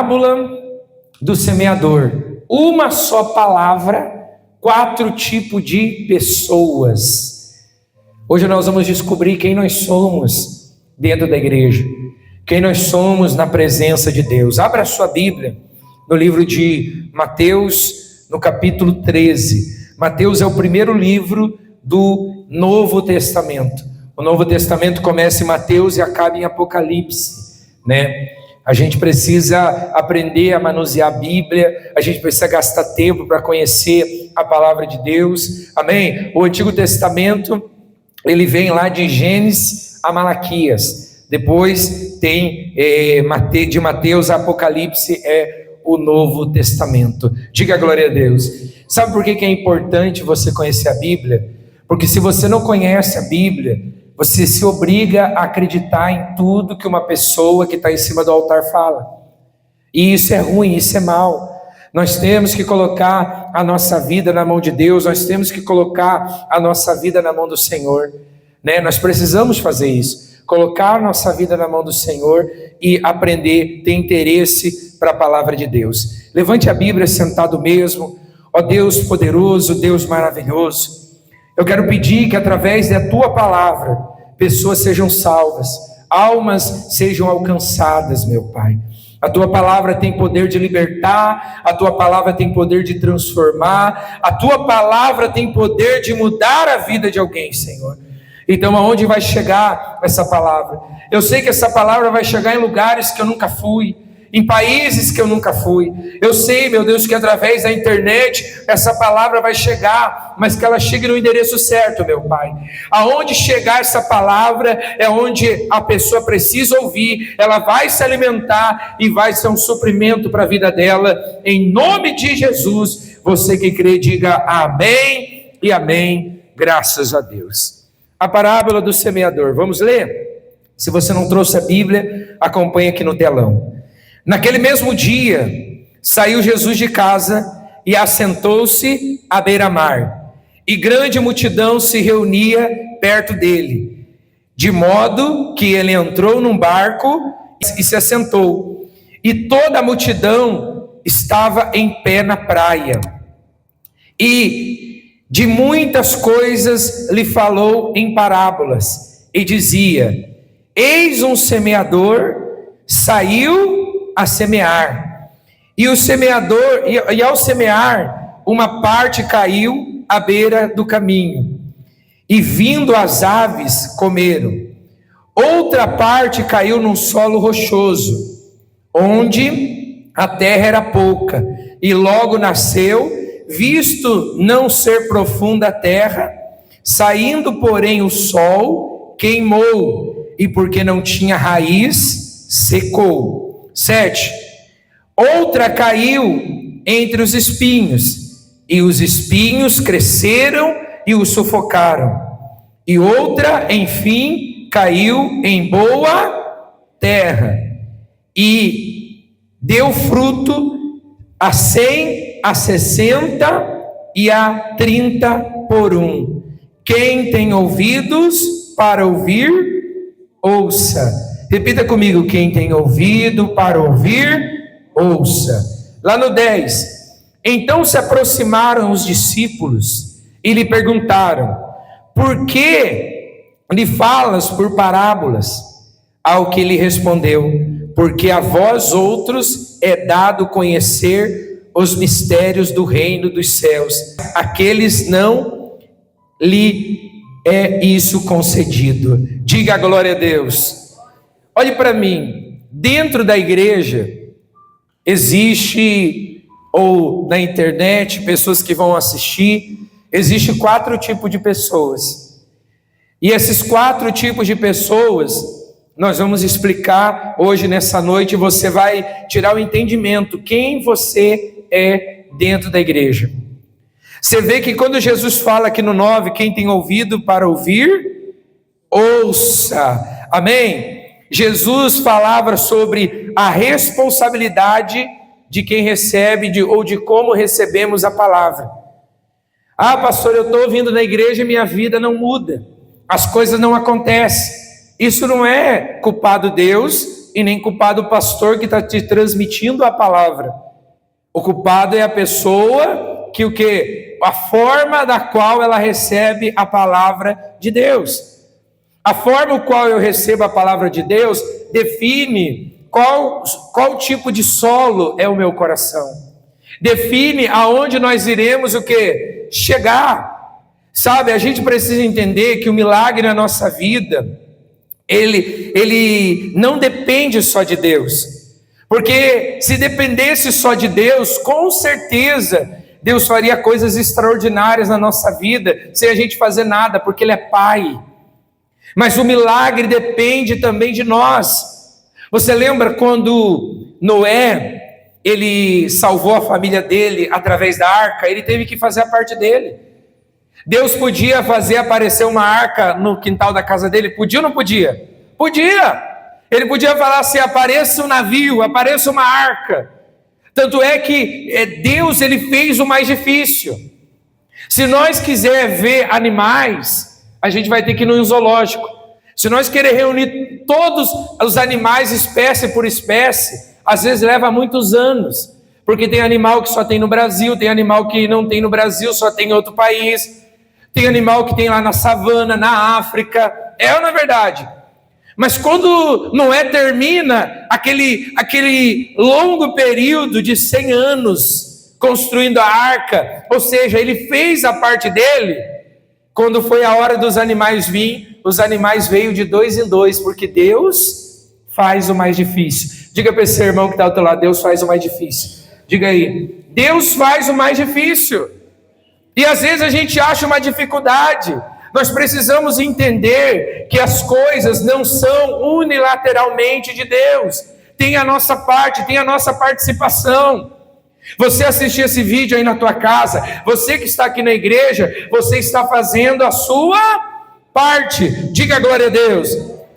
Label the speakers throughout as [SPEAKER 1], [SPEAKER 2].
[SPEAKER 1] parábola do semeador. Uma só palavra, 4 tipos de pessoas. Hoje nós vamos descobrir quem nós somos dentro da igreja, quem nós somos na presença de Deus. Abra a sua Bíblia no livro de Mateus, no capítulo 13. Mateus é o primeiro livro do Novo Testamento. O Novo Testamento começa em Mateus e acaba em Apocalipse, né? A gente precisa aprender a manusear a Bíblia, a gente precisa gastar tempo para conhecer a palavra de Deus, amém? O Antigo Testamento, ele vem lá de Gênesis a Malaquias, depois tem de Mateus a Apocalipse é o Novo Testamento. Diga glória a Deus. Sabe por que é importante você conhecer a Bíblia? Porque se você não conhece a Bíblia, você se obriga a acreditar em tudo que uma pessoa que está em cima do altar fala. E isso é ruim, isso é mal. Nós temos que colocar a nossa vida na mão de Deus, nós temos que colocar a nossa vida na mão do Senhor, né? Nós precisamos fazer isso, colocar a nossa vida na mão do Senhor e aprender, ter interesse para a palavra de Deus. Levante a Bíblia sentado mesmo. Ó Deus poderoso, Deus maravilhoso, eu quero pedir que através da tua palavra, pessoas sejam salvas, almas sejam alcançadas, meu Pai. A tua palavra tem poder de libertar, a tua palavra tem poder de transformar, a tua palavra tem poder de mudar a vida de alguém, Senhor. Então aonde vai chegar essa palavra? Eu sei que essa palavra vai chegar em lugares que eu nunca fui, em países que eu nunca fui. Eu sei, meu Deus, que através da internet essa palavra vai chegar, mas que ela chegue no endereço certo, meu Pai. Aonde chegar essa palavra é onde a pessoa precisa ouvir, ela vai se alimentar e vai ser um suprimento para a vida dela, em nome de Jesus. Você que crê, diga amém e amém, graças a Deus. A parábola do semeador, vamos ler? Se você não trouxe a Bíblia, acompanhe aqui no telão. Naquele mesmo dia, saiu Jesus de casa e assentou-se à beira-mar, e grande multidão se reunia perto dele, de modo que ele entrou num barco e se assentou, e toda a multidão estava em pé na praia, e de muitas coisas lhe falou em parábolas, e dizia: eis um semeador saiu a semear, e o semeador, e ao semear, uma parte caiu à beira do caminho, e vindo as aves comeram. Outra parte caiu num solo rochoso, onde a terra era pouca, e logo nasceu, visto não ser profunda a terra, saindo porém o sol, queimou, e porque não tinha raiz, secou. 7. Outra caiu entre os espinhos, e os espinhos cresceram e o sufocaram. E outra, enfim, caiu em boa terra, e deu fruto a 100, a 60 e a 30 por um. Quem tem ouvidos para ouvir, ouça. Repita comigo: quem tem ouvido para ouvir, ouça. Lá no 10, então se aproximaram os discípulos e lhe perguntaram: por que lhe falas por parábolas? Ao que ele respondeu: porque a vós outros é dado conhecer os mistérios do reino dos céus, aqueles não lhe é isso concedido. Diga a glória a Deus. Olhe para mim, dentro da igreja existe, ou na internet, pessoas que vão assistir, existe 4 tipos de pessoas. E esses 4 tipos de pessoas, nós vamos explicar hoje nessa noite, você vai tirar o entendimento, quem você é dentro da igreja. Você vê que quando Jesus fala aqui no 9, quem tem ouvido para ouvir, ouça, amém? Jesus falava sobre a responsabilidade de quem recebe, ou de como recebemos a palavra. Ah, pastor, eu estou vindo na igreja e minha vida não muda, as coisas não acontecem. Isso não é culpado Deus, e nem culpado o pastor que está te transmitindo a palavra. O culpado é a pessoa que o quê? A forma da qual ela recebe a palavra de Deus. A forma qual eu recebo a palavra de Deus define qual tipo de solo é o meu coração. Define aonde nós iremos o quê? Chegar. Sabe, a gente precisa entender que o milagre na nossa vida, ele não depende só de Deus. Porque se dependesse só de Deus, com certeza Deus faria coisas extraordinárias na nossa vida, sem a gente fazer nada, porque Ele é Pai. Mas o milagre depende também de nós. Você lembra quando Noé, ele salvou a família dele através da arca? Ele teve que fazer a parte dele. Deus podia fazer aparecer uma arca no quintal da casa dele? Podia ou não podia? Podia! Ele podia falar assim, apareça um navio, apareça uma arca. Tanto é que Deus, ele fez o mais difícil. Se nós quiser ver animais, a gente vai ter que ir no zoológico. Se nós querer reunir todos os animais, espécie por espécie, às vezes leva muitos anos. Porque tem animal que só tem no Brasil, tem animal que não tem no Brasil, só tem em outro país. Tem animal que tem lá na savana, na África. É ou não é verdade? Mas quando Noé termina aquele longo período de 100 anos construindo a arca, ou seja, ele fez a parte dele, quando foi a hora dos animais vir, os animais veio de 2 em 2, porque Deus faz o mais difícil. Diga para esse irmão que está ao teu lado, Deus faz o mais difícil. Diga aí, Deus faz o mais difícil. E às vezes a gente acha uma dificuldade. Nós precisamos entender que as coisas não são unilateralmente de Deus. Tem a nossa parte, tem a nossa participação. Você assistir esse vídeo aí na tua casa, você que está aqui na igreja, você está fazendo a sua parte. Diga glória a Deus.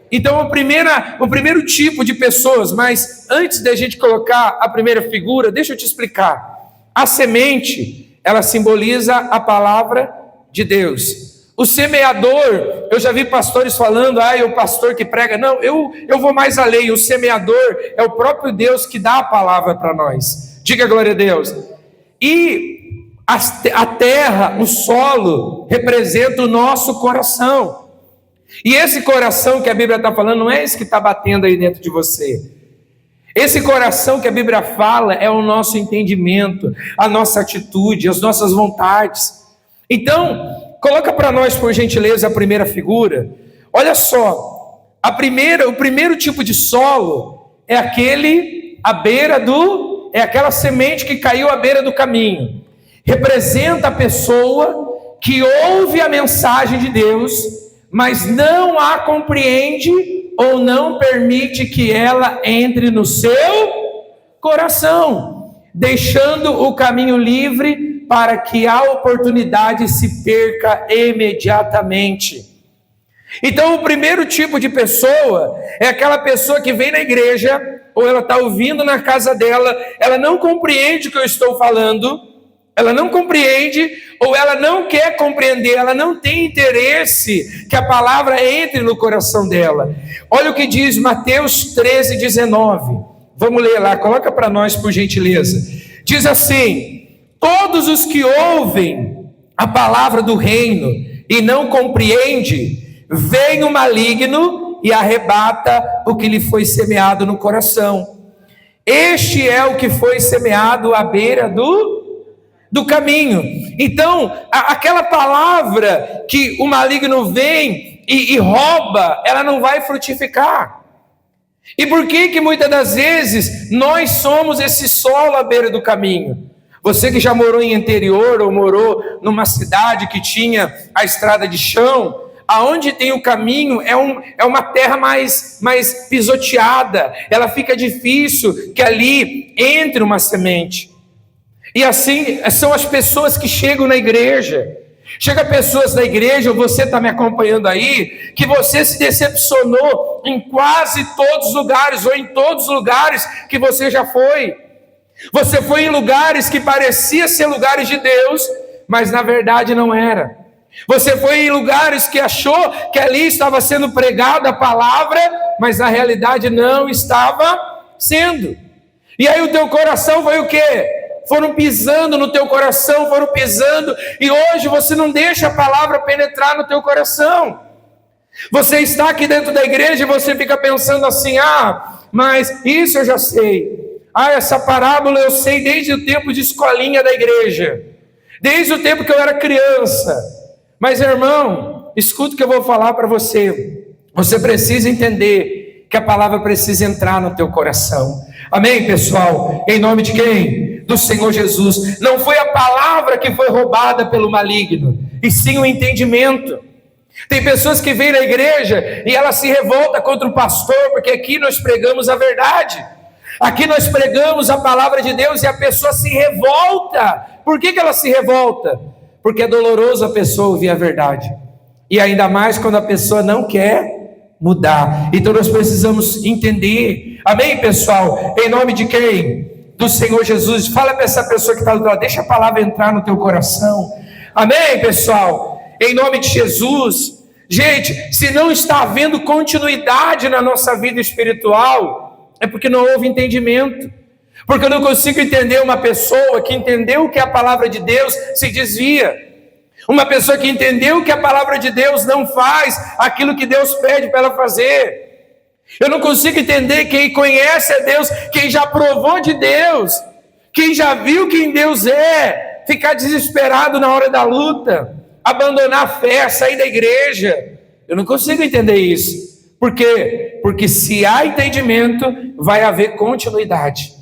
[SPEAKER 1] Então o primeiro tipo de pessoas, mas antes da gente colocar a primeira figura, deixa eu te explicar. A semente, ela simboliza a palavra de Deus. O semeador, eu já vi pastores falando, o pastor que prega. Não, eu vou mais além. O semeador é o próprio Deus que dá a palavra para nós. Diga glória a Deus. E a terra, o solo, representa o nosso coração. E esse coração que a Bíblia está falando, não é esse que está batendo aí dentro de você. Esse coração que a Bíblia fala é o nosso entendimento, a nossa atitude, as nossas vontades. Então, coloca para nós, por gentileza, a primeira figura. Olha só, o primeiro tipo de solo é aquela semente que caiu à beira do caminho. Representa a pessoa que ouve a mensagem de Deus, mas não a compreende ou não permite que ela entre no seu coração, deixando o caminho livre para que a oportunidade se perca imediatamente. Então o primeiro tipo de pessoa é aquela pessoa que vem na igreja, ou ela está ouvindo na casa dela, ela não compreende o que eu estou falando, ela não compreende, ou ela não quer compreender, ela não tem interesse que a palavra entre no coração dela. Olha o que diz Mateus 13:19. Vamos ler lá, coloca para nós por gentileza. Diz assim: todos os que ouvem a palavra do reino e não compreendem, vem o maligno e arrebata o que lhe foi semeado no coração. Este é o que foi semeado à beira do caminho. Então, aquela palavra que o maligno vem e rouba, ela não vai frutificar. E por que muitas das vezes nós somos esse solo à beira do caminho? Você que já morou em interior ou morou numa cidade que tinha a estrada de chão, aonde tem o caminho é uma terra mais pisoteada, ela fica difícil que ali entre uma semente. E assim são as pessoas que chegam na igreja. Chega pessoas na igreja, você está me acompanhando aí, que você se decepcionou em quase todos os lugares, ou em todos os lugares que você já foi. Você foi em lugares que parecia ser lugares de Deus, mas na verdade não era. Você foi em lugares que achou que ali estava sendo pregada a palavra, mas na realidade não estava sendo. E aí o teu coração foi o quê? Foram pisando no teu coração, foram pisando, e hoje você não deixa a palavra penetrar no teu coração. Você está aqui dentro da igreja e você fica pensando assim: mas isso eu já sei. Essa parábola eu sei desde o tempo de escolinha da igreja, desde o tempo que eu era criança. Mas irmão, escuta o que eu vou falar para você. Você precisa entender que a palavra precisa entrar no teu coração. Amém, pessoal? Em nome de quem? Do Senhor Jesus. Não foi a palavra que foi roubada pelo maligno, e sim o entendimento. Tem pessoas que vêm na igreja e ela se revolta contra o pastor, porque aqui nós pregamos a verdade, aqui nós pregamos a palavra de Deus, e a pessoa se revolta. Por que ela se revolta? Porque é doloroso a pessoa ouvir a verdade, e ainda mais quando a pessoa não quer mudar. Então nós precisamos entender. Amém, pessoal? Em nome de quem? Do Senhor Jesus. Fala para essa pessoa que está do lado: deixa a palavra entrar no teu coração. Amém, pessoal? Em nome de Jesus. Gente, se não está havendo continuidade na nossa vida espiritual, é porque não houve entendimento. Porque eu não consigo entender uma pessoa que entendeu o que é a palavra de Deus se desvia. Uma pessoa que entendeu que a palavra de Deus não faz aquilo que Deus pede para ela fazer. Eu não consigo entender quem conhece a Deus, quem já provou de Deus, quem já viu quem Deus é, ficar desesperado na hora da luta, abandonar a fé, sair da igreja. Eu não consigo entender isso. Por quê? Porque se há entendimento, vai haver continuidade.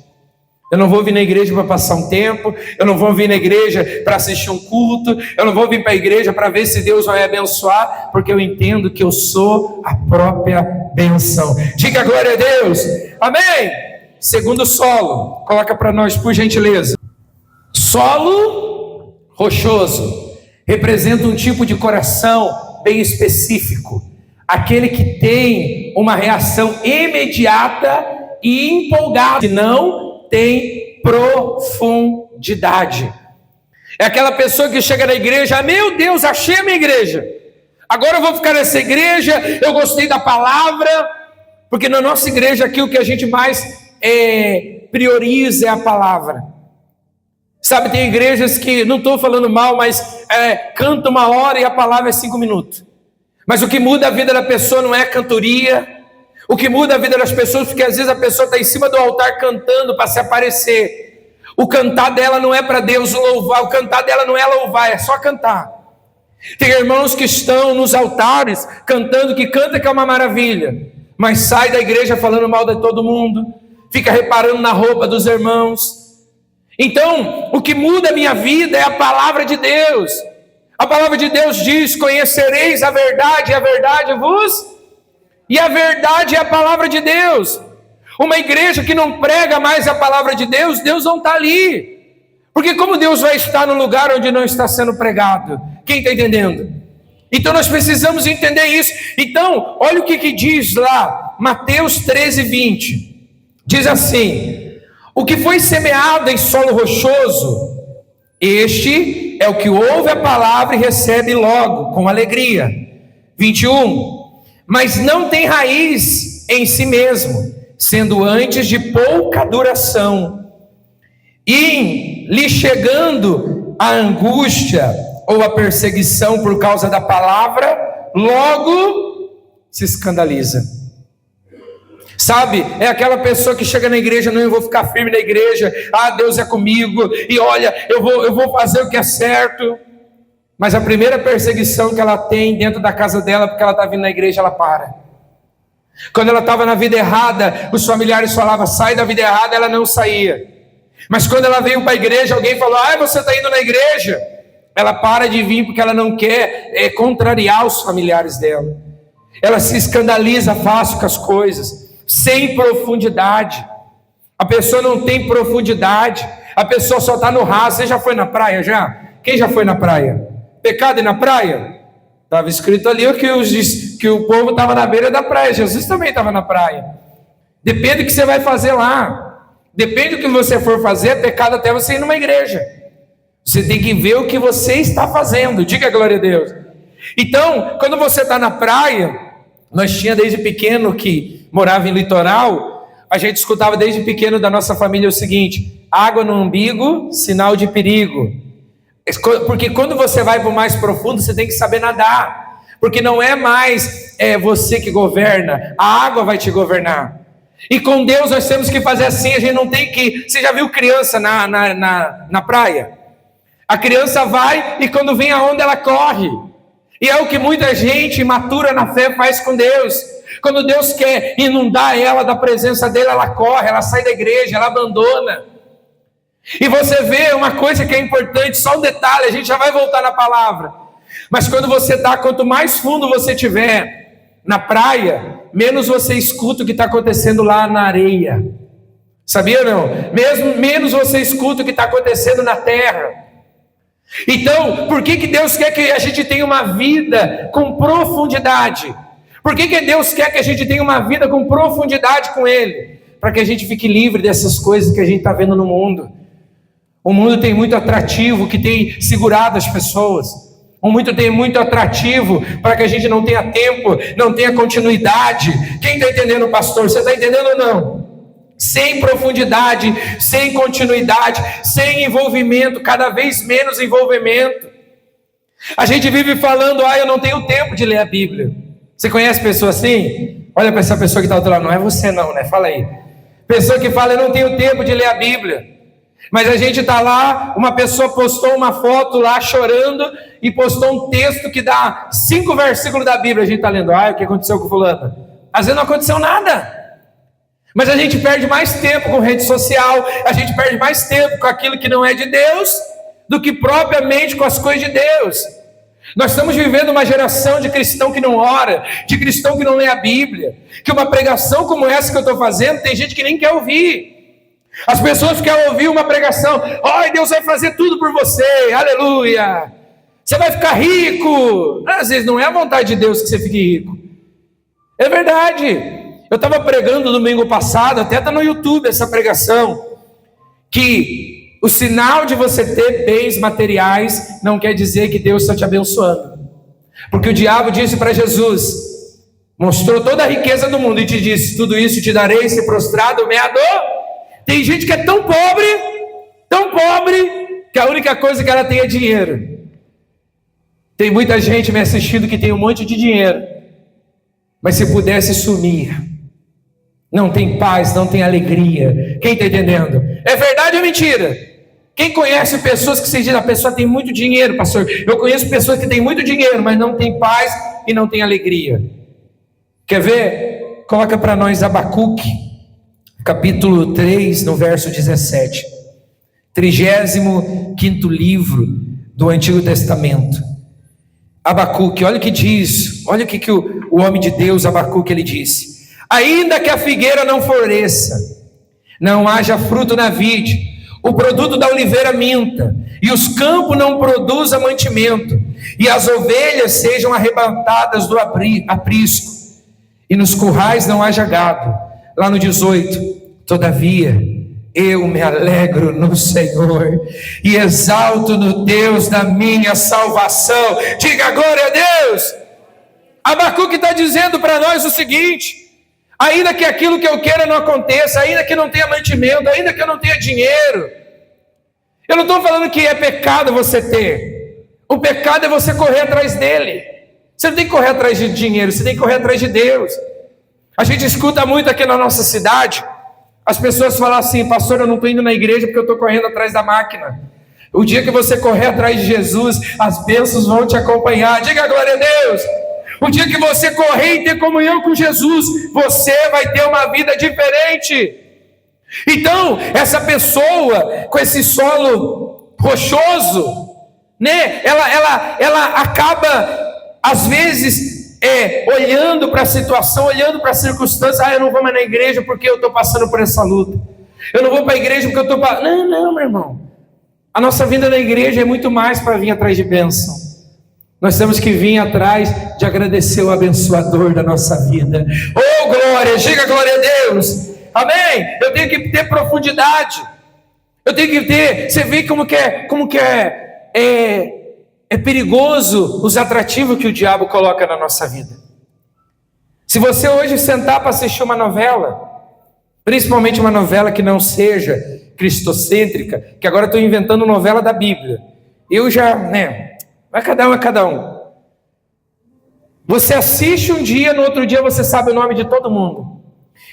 [SPEAKER 1] Eu não vou vir na igreja para passar um tempo, eu não vou vir na igreja para assistir um culto, eu não vou vir para a igreja para ver se Deus vai abençoar, porque eu entendo que eu sou a própria bênção. Diga glória a Deus. Amém? Segundo solo, coloca para nós, por gentileza. Solo rochoso representa um tipo de coração bem específico, aquele que tem uma reação imediata e empolgada, senão tem profundidade. É aquela pessoa que chega na igreja: meu Deus, achei a minha igreja, agora eu vou ficar nessa igreja, eu gostei da palavra. Porque na nossa igreja aqui o que a gente mais prioriza é a palavra. Sabe, tem igrejas que, não estou falando mal, mas canta 1 hora e a palavra é 5 minutos. Mas o que muda a vida da pessoa não é a cantoria. O que muda a vida das pessoas, porque às vezes a pessoa está em cima do altar cantando para se aparecer. O cantar dela não é para Deus louvar, o cantar dela não é louvar, é só cantar. Tem irmãos que estão nos altares cantando, que canta que é uma maravilha, mas sai da igreja falando mal de todo mundo, fica reparando na roupa dos irmãos. Então, o que muda a minha vida é a palavra de Deus. A palavra de Deus diz: conhecereis a verdade, e a verdade vos... E a verdade é a palavra de Deus. Uma igreja que não prega mais a palavra de Deus, Deus não está ali. Porque como Deus vai estar no lugar onde não está sendo pregado? Quem está entendendo? Então nós precisamos entender isso. Então, olha o que diz lá, Mateus 13:20. Diz assim: o que foi semeado em solo rochoso, este é o que ouve a palavra e recebe logo, com alegria. 21. Mas não tem raiz em si mesmo, sendo antes de pouca duração, e lhe chegando a angústia ou a perseguição por causa da palavra, logo se escandaliza. Sabe, é aquela pessoa que chega na igreja: não, eu vou ficar firme na igreja, Deus é comigo, e olha, eu vou fazer o que é certo. Mas a primeira perseguição que ela tem dentro da casa dela, porque ela está vindo na igreja, ela para. Quando ela estava na vida errada, os familiares falavam: sai da vida errada, ela não saía. Mas quando ela veio para a igreja, alguém falou: você está indo na igreja? Ela para de vir, porque ela não quer contrariar os familiares dela. Ela se escandaliza fácil com as coisas, sem profundidade. A pessoa não tem profundidade, a pessoa só está no raso. Você já foi na praia já? Quem já foi na praia? Pecado ir na praia? Estava escrito ali que o povo estava na beira da praia. Jesus também estava na praia. Depende do que você vai fazer lá. Depende do que você for fazer, é pecado até você ir numa igreja. Você tem que ver o que você está fazendo. Diga glória a Deus. Então, quando você está na praia, Nós tinha desde pequeno que morava em litoral, a gente escutava desde pequeno da nossa família o seguinte: água no umbigo, sinal de perigo. Porque quando você vai para o mais profundo, você tem que saber nadar. Porque não é mais você que governa, a água vai te governar. E com Deus nós temos que fazer assim, a gente não tem que... Você já viu criança na praia? A criança vai e quando vem a onda ela corre. E é o que muita gente imatura na fé faz com Deus. Quando Deus quer inundar ela da presença dele, ela corre, ela sai da igreja, ela abandona. E você vê uma coisa que é importante, só um detalhe, a gente já vai voltar na palavra. Mas quando você está, quanto mais fundo você tiver na praia, menos você escuta o que está acontecendo lá na areia. Sabia ou não? Menos você escuta o que está acontecendo na terra. Então, por que Deus quer que a gente tenha uma vida com profundidade? Por que Deus quer que a gente tenha uma vida com profundidade com Ele? Para que a gente fique livre dessas coisas que a gente está vendo no mundo. O mundo tem muito atrativo que tem segurado as pessoas. O mundo tem muito atrativo para que a gente não tenha tempo, não tenha continuidade. Quem está entendendo, pastor? Você está entendendo ou não? Sem profundidade, sem continuidade, sem envolvimento, cada vez menos envolvimento. A gente vive falando: eu não tenho tempo de ler a Bíblia. Você conhece pessoa assim? Olha para essa pessoa que está do outro lado. Não é você não, né? Fala aí. Pessoa que fala: eu não tenho tempo de ler a Bíblia. Mas a gente está lá, uma pessoa postou uma foto lá chorando e postou um texto que dá 5 versículos da Bíblia. A gente está lendo: o que aconteceu com fulano? Às vezes não aconteceu nada. Mas a gente perde mais tempo com rede social, a gente perde mais tempo com aquilo que não é de Deus, do que propriamente com as coisas de Deus. Nós estamos vivendo uma geração de cristão que não ora, de cristão que não lê a Bíblia, que uma pregação como essa que eu estou fazendo, tem gente que nem quer ouvir. As pessoas querem ouvir uma pregação: Deus vai fazer tudo por você, aleluia, você vai ficar rico. Às vezes não é a vontade de Deus que você fique rico. É verdade. Eu estava pregando domingo passado, até está no YouTube essa pregação, que o sinal de você ter bens materiais não quer dizer que Deus está te abençoando. Porque o diabo disse para Jesus, mostrou toda a riqueza do mundo e te disse: tudo isso te darei se prostrado me ador. Tem gente que é tão pobre, que a única coisa que ela tem é dinheiro. Tem muita gente me assistindo que tem um monte de dinheiro, mas se pudesse sumir, não tem paz, não tem alegria. Quem está entendendo? É verdade ou mentira? Quem conhece pessoas que se diz: a pessoa tem muito dinheiro, pastor? Eu conheço pessoas que têm muito dinheiro, mas não tem paz e não tem alegria. Quer ver? Coloca para nós Abacuque, capítulo 3, no verso 17. 35º livro do Antigo Testamento. Abacuque, olha o que diz, olha o que o homem de Deus, Abacuque, ele disse: ainda que a figueira não floresça, não haja fruto na vide, o produto da oliveira minta, e os campos não produzam mantimento, e as ovelhas sejam arrebatadas do aprisco, e nos currais não haja gado. Lá no 18, todavia eu me alegro no Senhor e exalto no Deus da minha salvação. Diga glória a Deus. Abacuque está dizendo para nós o seguinte: ainda que aquilo que eu queira não aconteça, ainda que não tenha mantimento, ainda que eu não tenha dinheiro, eu não estou falando que é pecado você ter. O pecado é você correr atrás dele. Você não tem que correr atrás de dinheiro, você tem que correr atrás de Deus. A gente escuta muito aqui na nossa cidade as pessoas falam assim: pastor, eu não estou indo na igreja porque eu estou correndo atrás da máquina. O dia que você correr atrás de Jesus, as bênçãos vão te acompanhar. Diga glória a Deus. O dia que você correr e ter comunhão com Jesus, você vai ter uma vida diferente. Então, essa pessoa com esse solo rochoso, né? Ela acaba, às vezes, olhando para a situação, olhando para a circunstância: eu não vou mais na igreja porque eu estou passando por essa luta. Eu não vou para a igreja porque eu estou... Não, meu irmão. A nossa vinda na igreja é muito mais para vir atrás de bênção. Nós temos que vir atrás de agradecer o abençoador da nossa vida. Oh, glória, diga glória a Deus. Amém? Eu tenho que ter profundidade. Eu tenho que ter... Você vê como que é perigoso os atrativos que o diabo coloca na nossa vida. Se você hoje sentar para assistir uma novela, principalmente uma novela que não seja cristocêntrica, que agora eu estou inventando novela da Bíblia, eu já, vai cada um é cada um. Você assiste um dia, no outro dia você sabe o nome de todo mundo.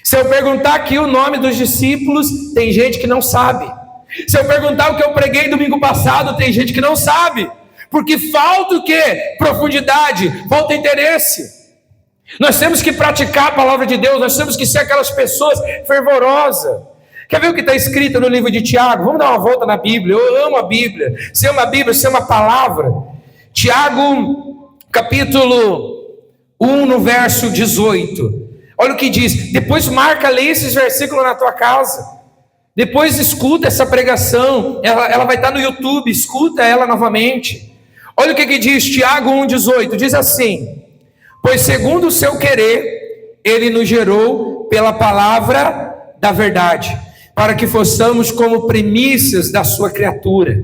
[SPEAKER 1] Se eu perguntar aqui o nome dos discípulos, tem gente que não sabe. Se eu perguntar o que eu preguei domingo passado, tem gente que não sabe. Porque falta o quê? Profundidade, falta interesse. Nós temos que praticar a palavra de Deus, nós temos que ser aquelas pessoas fervorosas. Quer ver o que está escrito no livro de Tiago? Vamos dar uma volta na Bíblia. Eu amo a Bíblia. Se ama a Bíblia, se ama a palavra. Tiago, capítulo 1, no verso 18. Olha o que diz. Depois marca, lê esses versículos na tua casa. Depois escuta essa pregação. Ela vai estar no YouTube. Escuta ela novamente. Olha o que diz Tiago 1,18. Diz assim: pois segundo o seu querer, ele nos gerou pela palavra da verdade, para que fossemos como primícias da sua criatura.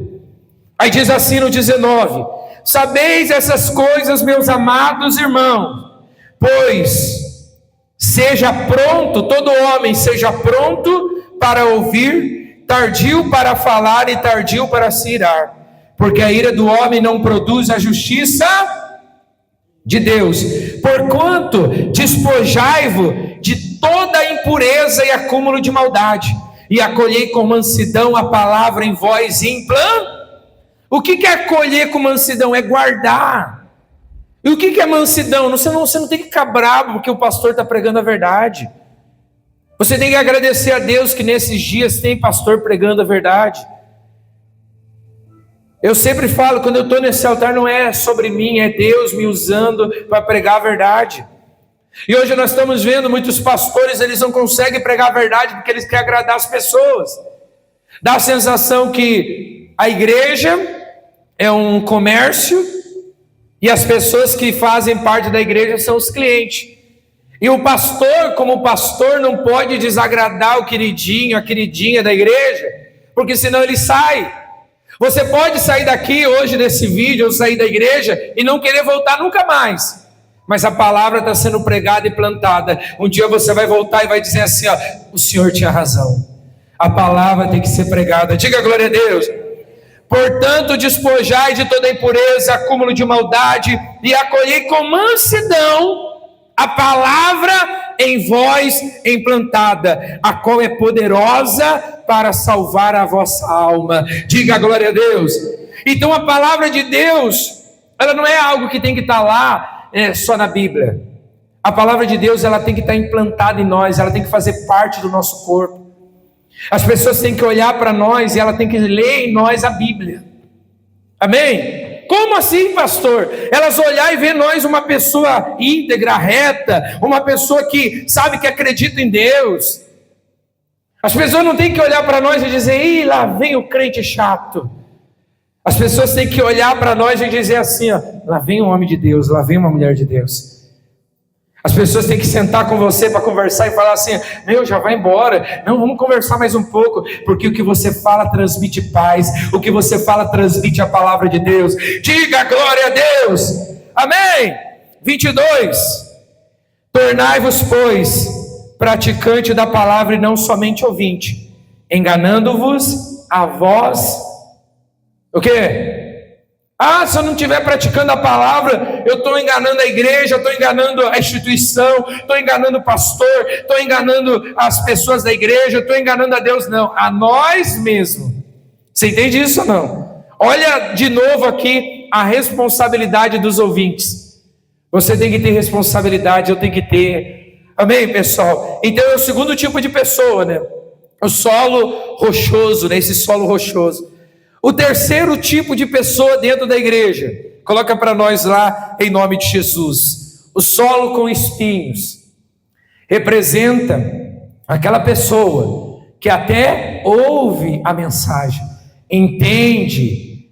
[SPEAKER 1] Aí diz assim no 19: sabeis essas coisas, meus amados irmãos, pois seja pronto, todo homem seja pronto para ouvir, tardio para falar e tardio para se irar, porque a ira do homem não produz a justiça de Deus. Porquanto despojai-vos de toda impureza e acúmulo de maldade, e acolhei com mansidão a palavra em vós O que é acolher com mansidão? É guardar. E o que é mansidão? Você não tem que ficar bravo porque o pastor está pregando a verdade. Você tem que agradecer a Deus que nesses dias tem pastor pregando a verdade. Eu sempre falo, quando eu estou nesse altar, não é sobre mim, é Deus me usando para pregar a verdade. E hoje nós estamos vendo muitos pastores, eles não conseguem pregar a verdade porque eles querem agradar as pessoas. Dá a sensação que a igreja é um comércio e as pessoas que fazem parte da igreja são os clientes. E o pastor, como pastor, não pode desagradar o queridinho, a queridinha da igreja, porque senão ele sai. Você pode sair daqui hoje desse vídeo, ou sair da igreja e não querer voltar nunca mais. Mas a palavra está sendo pregada e plantada. Um dia você vai voltar e vai dizer assim, ó, o Senhor tinha razão. A palavra tem que ser pregada. Diga glória a Deus. Portanto, despojai de toda impureza, acúmulo de maldade, e acolhei com mansidão a palavra em vós implantada, a qual é poderosa para salvar a vossa alma. Diga glória a Deus. Então a palavra de Deus, ela não é algo que tem que estar lá só na Bíblia. A palavra de Deus, ela tem que estar implantada em nós, ela tem que fazer parte do nosso corpo. As pessoas têm que olhar para nós e ela tem que ler em nós a Bíblia. Amém? Como assim, pastor? Elas olhar e ver nós uma pessoa íntegra, reta, uma pessoa que sabe que acredita em Deus. As pessoas não têm que olhar para nós e dizer, ih, lá vem o crente chato. As pessoas têm que olhar para nós e dizer assim, ó, lá vem um homem de Deus, lá vem uma mulher de Deus. As pessoas têm que sentar com você para conversar e falar assim, meu, já vai embora, não, vamos conversar mais um pouco, porque o que você fala transmite paz, o que você fala transmite a palavra de Deus. Diga glória a Deus, amém. 22, tornai-vos, pois, praticante da palavra e não somente ouvinte, enganando-vos a vós, o quê? Ah, se eu não estiver praticando a palavra, eu estou enganando a igreja, estou enganando a instituição, estou enganando o pastor, estou enganando as pessoas da igreja, estou enganando a Deus. Não, a nós mesmos. Você entende isso ou não? Olha de novo aqui a responsabilidade dos ouvintes. Você tem que ter responsabilidade, eu tenho que ter. Amém, pessoal? Então é o segundo tipo de pessoa, né? O solo rochoso, né? Esse solo rochoso. O terceiro tipo de pessoa dentro da igreja, coloca para nós lá em nome de Jesus, o solo com espinhos, representa aquela pessoa que até ouve a mensagem, entende,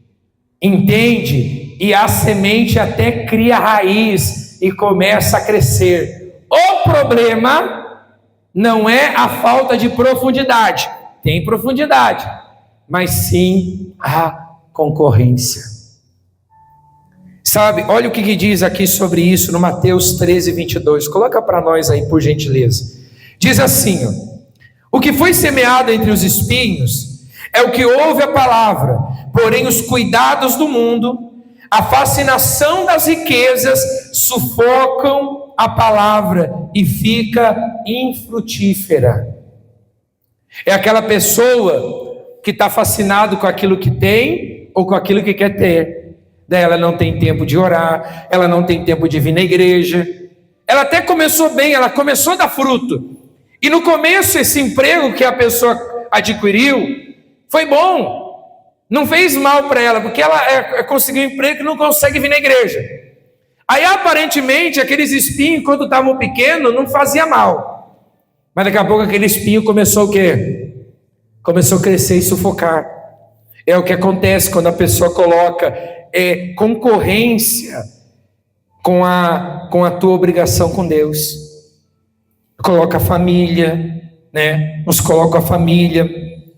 [SPEAKER 1] e a semente até cria raiz e começa a crescer. O problema não é a falta de profundidade, tem profundidade, mas sim a concorrência. Sabe, olha o que diz aqui sobre isso no Mateus 13, 22. Coloca para nós aí, por gentileza. Diz assim, ó: o que foi semeado entre os espinhos é o que ouve a palavra, porém os cuidados do mundo, a fascinação das riquezas sufocam a palavra e fica infrutífera. É aquela pessoa que está fascinado com aquilo que tem ou com aquilo que quer ter. Daí ela não tem tempo de orar, ela não tem tempo de vir na igreja. Ela até começou bem, ela começou a dar fruto. E no começo esse emprego que a pessoa adquiriu foi bom. Não fez mal para ela, porque ela conseguiu um emprego que não consegue vir na igreja. Aí aparentemente aqueles espinhos, quando estavam pequenos, não fazia mal. Mas daqui a pouco aquele espinho começou o quê? Começou a crescer e sufocar. É o que acontece quando a pessoa coloca concorrência com a tua obrigação com Deus. Coloca a família, né? Uns colocam a família,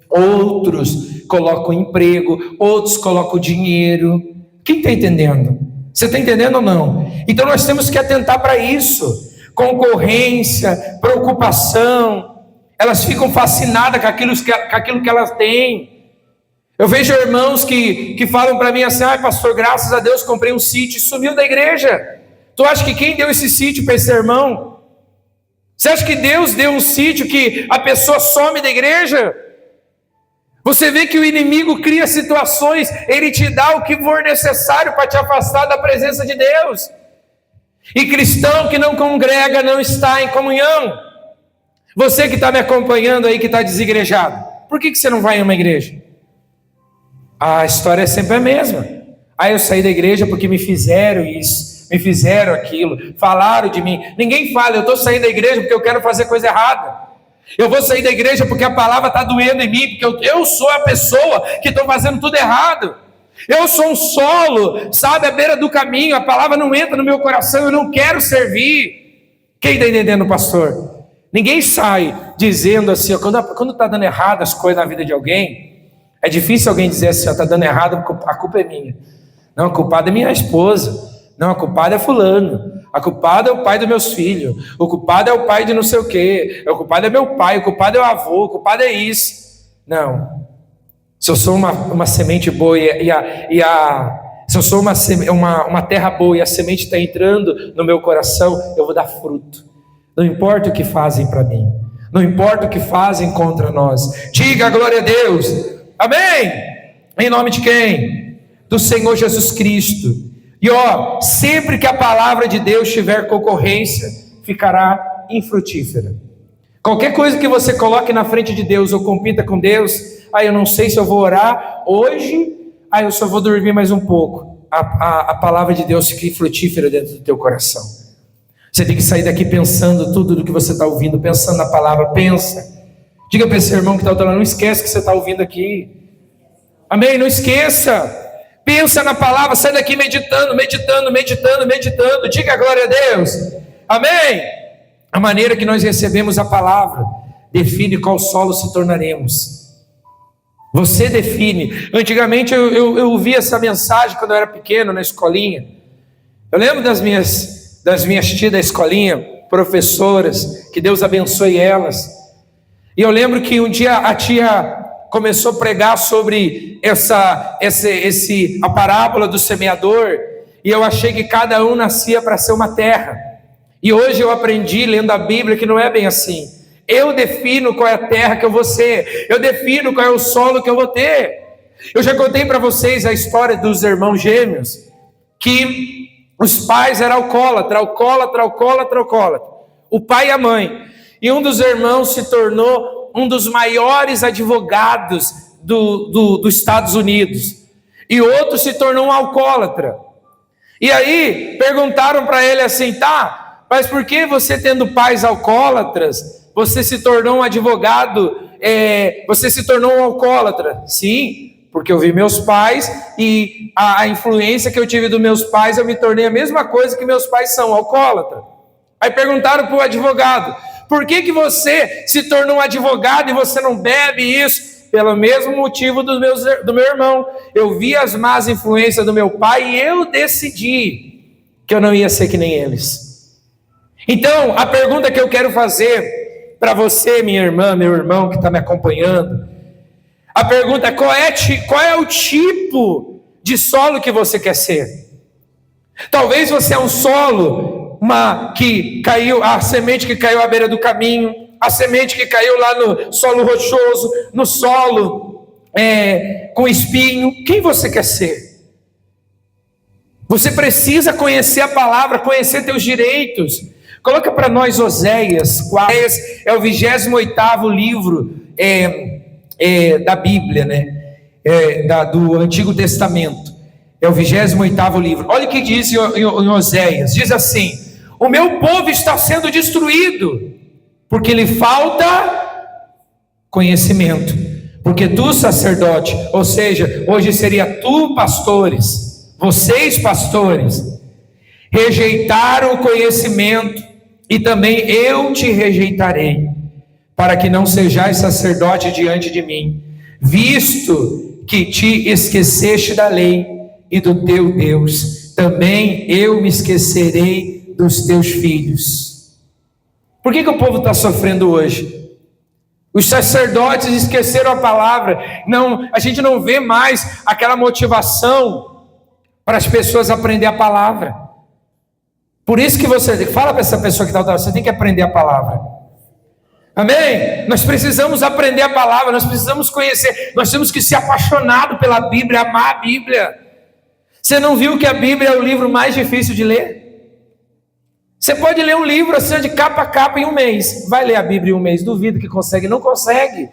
[SPEAKER 1] outros colocam o emprego, outros colocam o dinheiro. Quem está entendendo? Você está entendendo ou não? Então nós temos que atentar para isso. Concorrência, preocupação, elas ficam fascinadas com aquilo que elas têm. Eu vejo irmãos que falam para mim assim: ai pastor, graças a Deus comprei um sítio e sumiu da igreja. Tu acha que quem deu esse sítio para esse irmão? Você acha que Deus deu um sítio que a pessoa some da igreja? Você vê que o inimigo cria situações, ele te dá o que for necessário para te afastar da presença de Deus. E cristão que não congrega não está em comunhão. Você que está me acompanhando aí, que está desigrejado, por que você não vai em uma igreja? A história é sempre a mesma. Eu saí da igreja porque me fizeram isso, me fizeram aquilo, falaram de mim. Ninguém fala: eu estou saindo da igreja porque eu quero fazer coisa errada. Eu vou sair da igreja porque a palavra está doendo em mim, porque eu sou a pessoa que estou fazendo tudo errado. Eu sou um solo, sabe, à beira do caminho, a palavra não entra no meu coração, eu não quero servir. Quem está entendendo, pastor? Ninguém sai dizendo assim, quando está dando errado as coisas na vida de alguém, é difícil alguém dizer assim: está dando errado, a culpa é minha. Não, a culpada é minha esposa. Não, a culpada é fulano. A culpada é o pai dos meus filhos. O culpado é o pai de não sei o quê. O culpado é meu pai. O culpado é o avô. O culpado é isso. Não. Se eu sou uma semente boa se eu sou uma terra boa e a semente está entrando no meu coração, eu vou dar fruto. Não importa o que fazem para mim. Não importa o que fazem contra nós. Diga glória a Deus. Amém? Em nome de quem? Do Senhor Jesus Cristo. E sempre que a palavra de Deus tiver concorrência, ficará infrutífera. Qualquer coisa que você coloque na frente de Deus ou compita com Deus: eu não sei se eu vou orar hoje, eu só vou dormir mais um pouco. A palavra de Deus fica infrutífera dentro do teu coração. Você tem que sair daqui pensando tudo do que você está ouvindo, pensando na palavra. Pensa. Diga para esse irmão que está ao teu lado: não esquece que você está ouvindo aqui. Amém? Não esqueça. Pensa na palavra, sai daqui meditando. Diga glória a Deus. Amém? A maneira que nós recebemos a palavra define qual solo se tornaremos. Você define. Antigamente eu ouvia essa mensagem quando eu era pequeno, na escolinha. Eu lembro das minhas tias da escolinha, professoras, que Deus abençoe elas. E eu lembro que um dia a tia começou a pregar sobre a parábola do semeador, e eu achei que cada um nascia para ser uma terra. E hoje eu aprendi, lendo a Bíblia, que não é bem assim. Eu defino qual é a terra que eu vou ser, eu defino qual é o solo que eu vou ter. Eu já contei para vocês a história dos irmãos gêmeos, que os pais eram alcoólatra, o pai e a mãe. E um dos irmãos se tornou um dos maiores advogados dos Estados Unidos. E outro se tornou um alcoólatra. E aí perguntaram para ele assim: tá, mas por que você, tendo pais alcoólatras, você se tornou um advogado, você se tornou um alcoólatra? Sim, porque eu vi meus pais e a influência que eu tive dos meus pais, eu me tornei a mesma coisa que meus pais são, alcoólatra. Aí perguntaram para o advogado: por que você se tornou um advogado e você não bebe isso? pelo mesmo motivo do meu irmão. Eu vi as más influências do meu pai e eu decidi que eu não ia ser que nem eles. Então, a pergunta que eu quero fazer para você, minha irmã, meu irmão que está me acompanhando, a pergunta é: qual é o tipo de solo que você quer ser? Talvez você é um solo, que caiu, a semente que caiu à beira do caminho, a semente que caiu lá no solo rochoso, no solo com espinho. Quem você quer ser? Você precisa conhecer a palavra, conhecer teus direitos. Coloca para nós Oséias 4, é o 28º livro da Bíblia, né? Do Antigo Testamento. É o 28º livro. Olha o que diz em Oséias. Diz assim: o meu povo está sendo destruído, porque lhe falta conhecimento. Porque tu, sacerdote, ou seja, hoje seria tu, pastores, vocês, pastores, rejeitaram o conhecimento, e também eu te rejeitarei, para que não sejais sacerdote diante de mim, visto que te esqueceste da lei e do teu Deus, também eu me esquecerei dos teus filhos. Por que o povo está sofrendo hoje? Os sacerdotes esqueceram a palavra. Não, a gente não vê mais aquela motivação para as pessoas aprender a palavra. Por isso que você fala para essa pessoa que está, você tem que aprender a palavra. Amém? Nós precisamos aprender a palavra, nós precisamos conhecer, nós temos que ser apaixonados pela Bíblia, amar a Bíblia. Você não viu que a Bíblia é o livro mais difícil de ler? Você pode ler um livro assim de capa a capa em um mês. Vai ler a Bíblia em um mês? Duvido que consegue. Não consegue.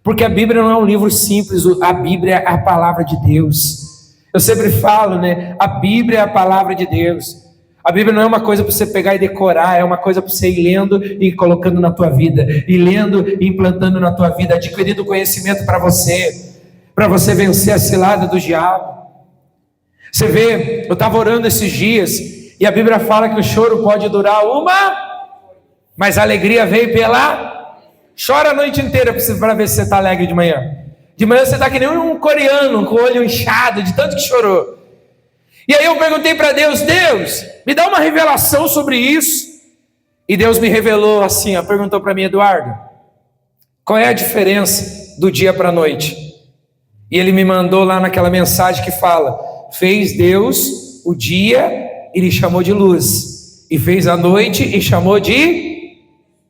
[SPEAKER 1] Porque a Bíblia não é um livro simples. A Bíblia é a palavra de Deus. Eu sempre falo, né? A Bíblia é a palavra de Deus. A Bíblia não é uma coisa para você pegar e decorar. É uma coisa para você ir lendo e colocando na tua vida. E lendo e implantando na tua vida. Adquirindo conhecimento para você vencer a cilada do diabo. Você vê, eu estava orando esses dias, e a Bíblia fala que o choro pode durar mas a alegria vem chora a noite inteira para ver se você está alegre de manhã. De manhã você está que nem um coreano, com o olho inchado, de tanto que chorou. E aí eu perguntei para Deus: Deus, me dá uma revelação sobre isso. E Deus me revelou assim, perguntou para mim: Eduardo, qual é a diferença do dia para a noite? E ele me mandou lá naquela mensagem que fala: fez Deus o dia e lhe chamou de luz, e fez a noite e chamou de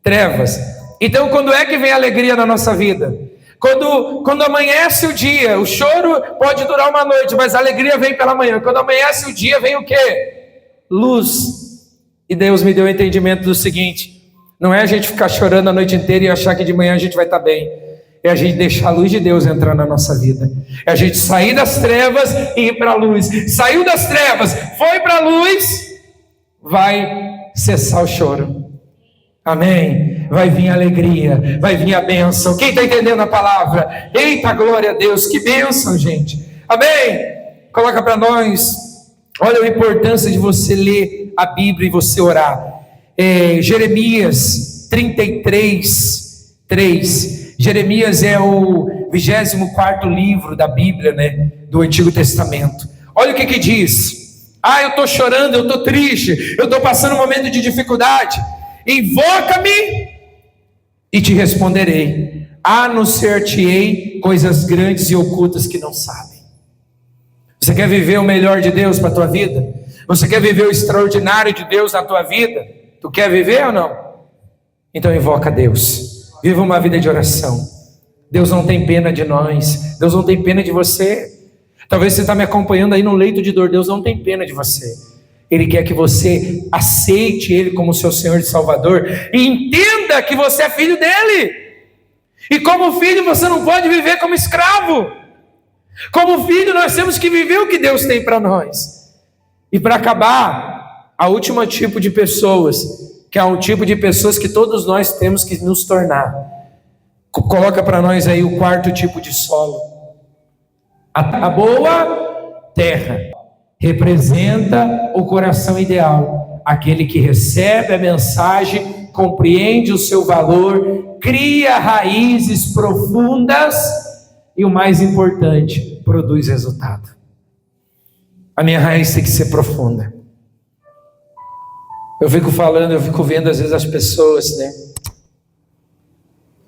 [SPEAKER 1] trevas. Então, quando é que vem a alegria na nossa vida? Quando amanhece o dia. O choro pode durar uma noite, mas a alegria vem pela manhã. Quando amanhece o dia, vem o quê? Luz. E Deus me deu o entendimento do seguinte: não é a gente ficar chorando a noite inteira e achar que de manhã a gente vai estar bem. É a gente deixar a luz de Deus entrar na nossa vida. É a gente sair das trevas e ir para a luz. Saiu das trevas, foi para a luz, vai cessar o choro. Amém? Vai vir a alegria, vai vir a bênção. Quem está entendendo a palavra? Eita, glória a Deus, que bênção, gente. Amém? Coloca para nós. Olha a importância de você ler a Bíblia e você orar. Jeremias 33, 3. Jeremias é o 24º livro da Bíblia, né, do Antigo Testamento. Olha o que diz: eu estou chorando, eu estou triste, eu estou passando um momento de dificuldade. Invoca-me e te responderei, anunciar-te-ei coisas grandes e ocultas que não sabem. Você quer viver o melhor de Deus para a tua vida? Você quer viver o extraordinário de Deus na tua vida? Tu quer viver ou não? Então invoca Deus. Viva uma vida de oração. Deus não tem pena de nós. Deus não tem pena de você. Talvez você está me acompanhando aí no leito de dor. Deus não tem pena de você. Ele quer que você aceite Ele como seu Senhor e Salvador. E entenda que você é filho dEle. E como filho você não pode viver como escravo. Como filho nós temos que viver o que Deus tem para nós. E para acabar, a última tipo de pessoas, que é um tipo de pessoas que todos nós temos que nos tornar. Coloca para nós aí o 4º tipo de solo. A boa terra representa o coração ideal, aquele que recebe a mensagem, compreende o seu valor, cria raízes profundas e o mais importante, produz resultado. A minha raiz tem que ser profunda. Eu fico vendo às vezes as pessoas, né?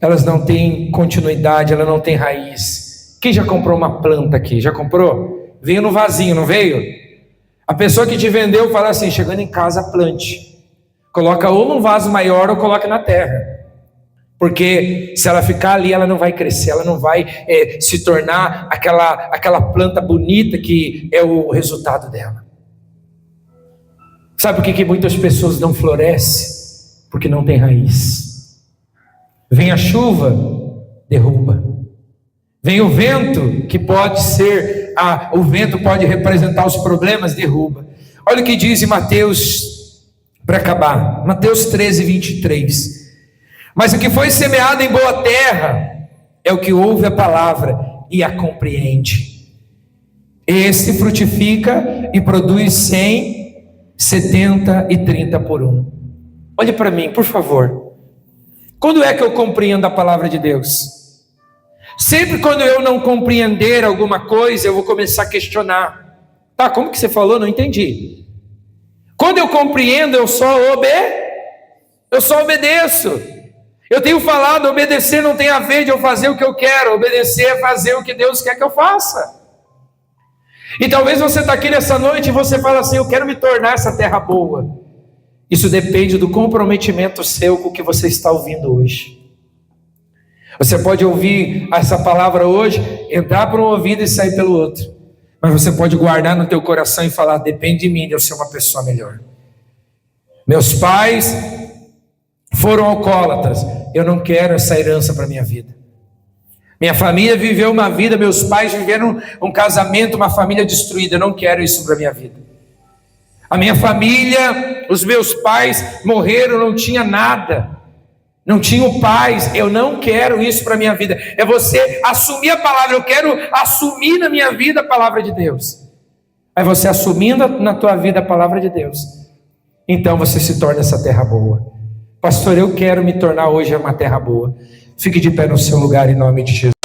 [SPEAKER 1] Elas não têm continuidade, elas não têm raiz. Quem já comprou uma planta aqui? Já comprou? Veio no vasinho, não veio? A pessoa que te vendeu fala assim, chegando em casa, plante. Coloca ou num vaso maior ou coloca na terra. Porque se ela ficar ali, ela não vai crescer, ela não vai se tornar aquela planta bonita que é o resultado dela. Sabe por que muitas pessoas não florescem? Porque não tem raiz. Vem a chuva, derruba. Vem o vento, que pode ser, o vento pode representar os problemas, derruba. Olha o que diz em Mateus, para acabar, Mateus 13, 23. Mas o que foi semeado em boa terra, é o que ouve a palavra e a compreende. Esse frutifica e produz 100, 70 e 30 por 1. Olhe para mim, por favor. Quando é que eu compreendo a palavra de Deus? Sempre quando eu não compreender alguma coisa, eu vou começar a questionar. Tá, como que você falou? Não entendi. Quando eu compreendo, eu só obedeço. Eu tenho falado, obedecer não tem a ver de eu fazer o que eu quero. Obedecer é fazer o que Deus quer que eu faça. E talvez você está aqui nessa noite e você fala assim, eu quero me tornar essa terra boa. Isso depende do comprometimento seu com o que você está ouvindo hoje. Você pode ouvir essa palavra hoje, entrar por um ouvido e sair pelo outro. Mas você pode guardar no teu coração e falar, depende de mim de eu ser uma pessoa melhor. Meus pais foram alcoólatras, eu não quero essa herança para a minha vida. Minha família viveu uma vida, meus pais viveram um casamento, uma família destruída, eu não quero isso para a minha vida. A minha família, os meus pais morreram, não tinha nada, não tinham paz, eu não quero isso para a minha vida. É você assumir a palavra, eu quero assumir na minha vida a palavra de Deus. Aí você assumindo na tua vida a palavra de Deus, então você se torna essa terra boa. Pastor, eu quero me tornar hoje uma terra boa. Fique de pé no seu lugar em nome de Jesus.